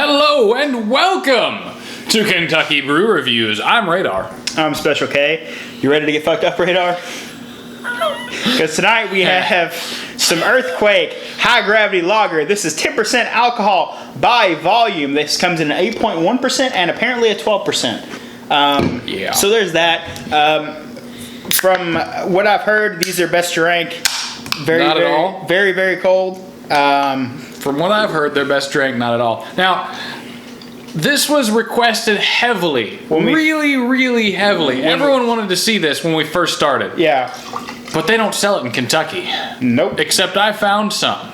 Hello and welcome to Kentucky Brew Reviews. I'm Radar. I'm Special K. You ready to get fucked up, Radar? Because tonight we have some Earthquake High Gravity Lager. This is 10% alcohol by volume. This comes in an 8.1% and apparently a 12%. So there's that. From what I've heard, these are best drank. Very, very cold. From what I've heard, they're best drank, not at all. Now, this was requested heavily. Really heavily. Everyone wanted to see this when we first started. Yeah. But they don't sell it in Kentucky. Nope. Except I found some.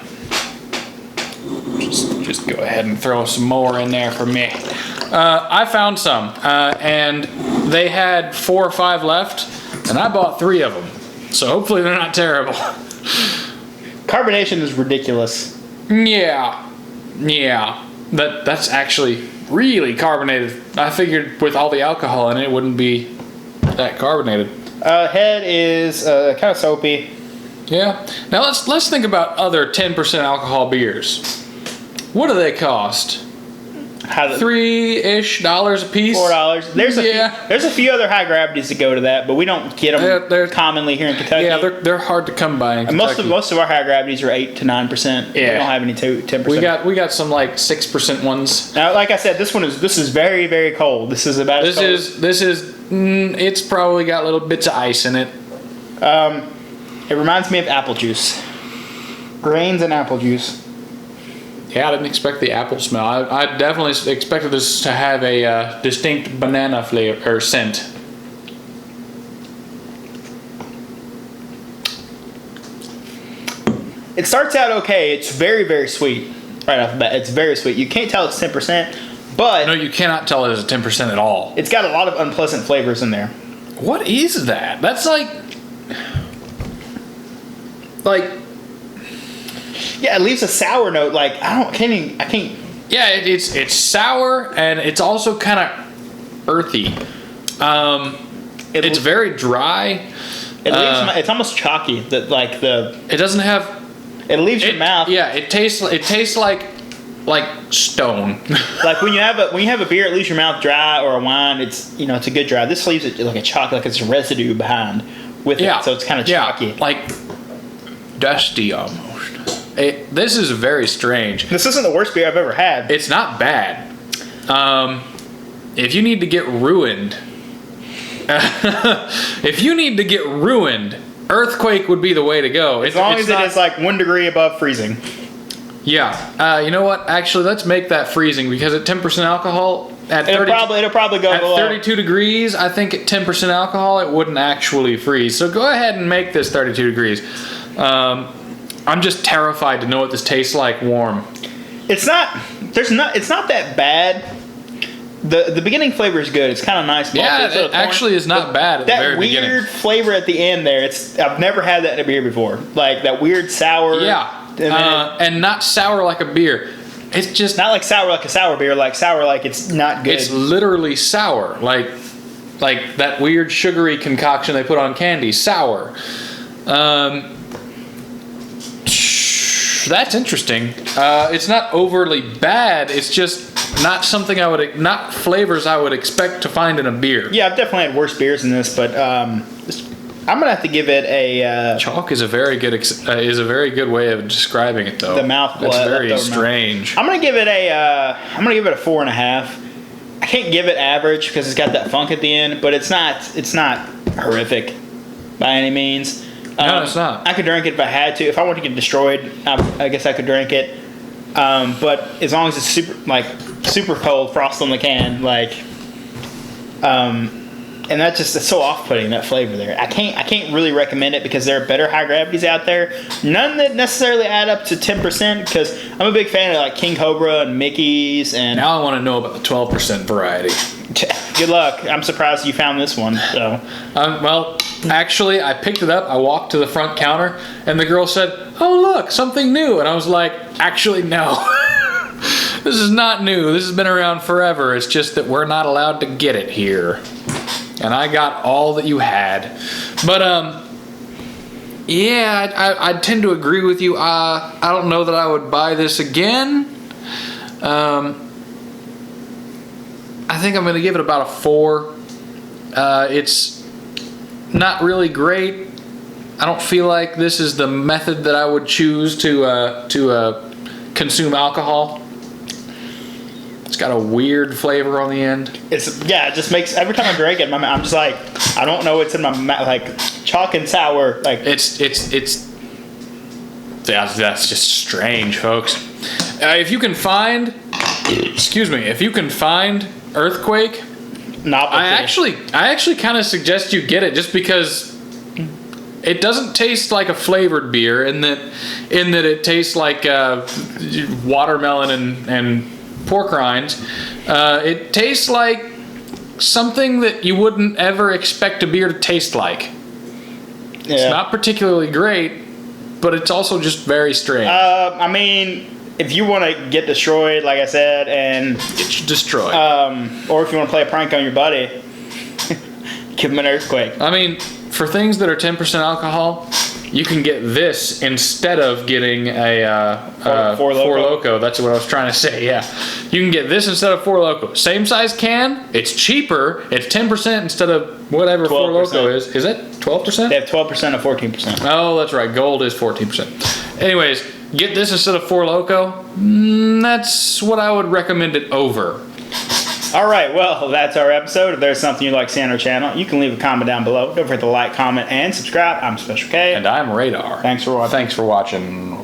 Just go ahead and throw some more in there for me. I found some, and they had 4 or 5 left, and I bought 3 of them. So hopefully they're not terrible. Carbonation is ridiculous. Yeah. That's actually really carbonated. I figured with all the alcohol in it, it wouldn't be that carbonated. Head is kind of soapy. Yeah. Now let's think about other 10% alcohol beers. What do they cost? $3-ish a piece. $4. There's a few other high gravities that go to that, but we don't get them they're commonly here in Kentucky. Yeah, they're hard to come by in Kentucky. Most of our high gravities are 8 to 9%. We don't have any 10%. We got some like 6% ones. Now, like I said, this is very, very cold. This is about as cold. It's probably got little bits of ice in it. It reminds me of apple juice. Grains and apple juice. Yeah, I didn't expect the apple smell. I definitely expected this to have a distinct banana flavor or scent. It starts out okay. It's very, very sweet right off the bat. It's very sweet. You can't tell it's 10%, but... No, you cannot tell it is 10% at all. It's got a lot of unpleasant flavors in there. What is that? That's like... Yeah, it leaves a sour note. Like I can't. Yeah, it's sour and it's also kind of earthy. It's very dry. It's almost chalky. It doesn't have. It leaves your mouth. Yeah, it tastes like stone. Like when you have a beer, it leaves your mouth dry, or a wine. It's a good dry. This leaves it like a chalky, like it's a residue behind with it. So it's kind of chalky. Yeah, like dusty almost. This is very strange. This isn't the worst beer I've ever had. It's not bad. If you need to get ruined, Earthquake would be the way to go. As long as it is like 1 degree above freezing. Yeah. You know what? Actually, let's make that freezing because at 10% alcohol, it'll probably go at below. 32 degrees. I think at 10% alcohol, it wouldn't actually freeze. So go ahead and make this 32 degrees. I'm just terrified to know what this tastes like warm. It's not that bad. The beginning flavor is good. It's kind of nice. Yeah, it actually is not bad at the very beginning. That weird flavor at the end there. I've never had that in a beer before. Like that weird sour. Yeah. And not sour like a beer. It's just not like sour like a sour beer. Like sour like it's not good. It's literally sour. Like that weird sugary concoction they put on candy. Sour. That's interesting. It's not overly bad. It's just not something not flavors I would expect to find in a beer. Yeah, I've definitely had worse beers than this, but I'm gonna have to give it a. Chalk is a very good way of describing it, though. The mouth. That's very strange. I'm gonna give it a 4.5. I can't give it average because it's got that funk at the end, but it's not horrific by any means. No, it's not. I could drink it if I had to. If I wanted to get destroyed, I guess I could drink it. But as long as it's super cold, frost on the can, and that's so off-putting, that flavor there. I can't really recommend it because there are better high gravities out there. None that necessarily add up to 10% because I'm a big fan of like King Cobra and Mickey's and. Now I want to know about the 12% variety. Good luck. I'm surprised you found this one. So. Well, actually, I picked it up. I walked to the front counter, and the girl said, "Oh, look, something new." And I was like, "Actually, no. This is not new. This has been around forever. It's just that we're not allowed to get it here." And I got all that you had. But, yeah, I tend to agree with you. I don't know that I would buy this again. I think I'm going to give it about a 4. It's not really great. I don't feel like this is the method that I would choose to consume alcohol. It's got a weird flavor on the end. It just makes, every time I drink it, I'm just like, I don't know what's in my mouth, like chalk and sour. Like it's that's just strange, folks. If you can find, if you can find Earthquake, I actually kind of suggest you get it, just because it doesn't taste like a flavored beer in that it tastes like watermelon and pork rinds. It tastes like something that you wouldn't ever expect a beer to taste like. Yeah. It's not particularly great, but it's also just very strange. I mean, if you want to get destroyed, like I said, and get destroyed, or if you want to play a prank on your buddy, give him an Earthquake. I mean, for things that are 10% alcohol, you can get this instead of getting a Four Loko. That's what I was trying to say. Yeah, you can get this instead of Four Loko. Same size can. It's cheaper. It's 10% instead of whatever 4 Loko is. Is it 12%? They have 12% or 14%. Oh, that's right. Gold is 14%. Anyways, get this instead of Four Loko. That's what I would recommend it over. All right, well, that's our episode. If there's something you'd like to see on our channel, you can leave a comment down below. Don't forget to like, comment, and subscribe. I'm Special K. And I'm Radar. Thanks for watching. Thanks for watching.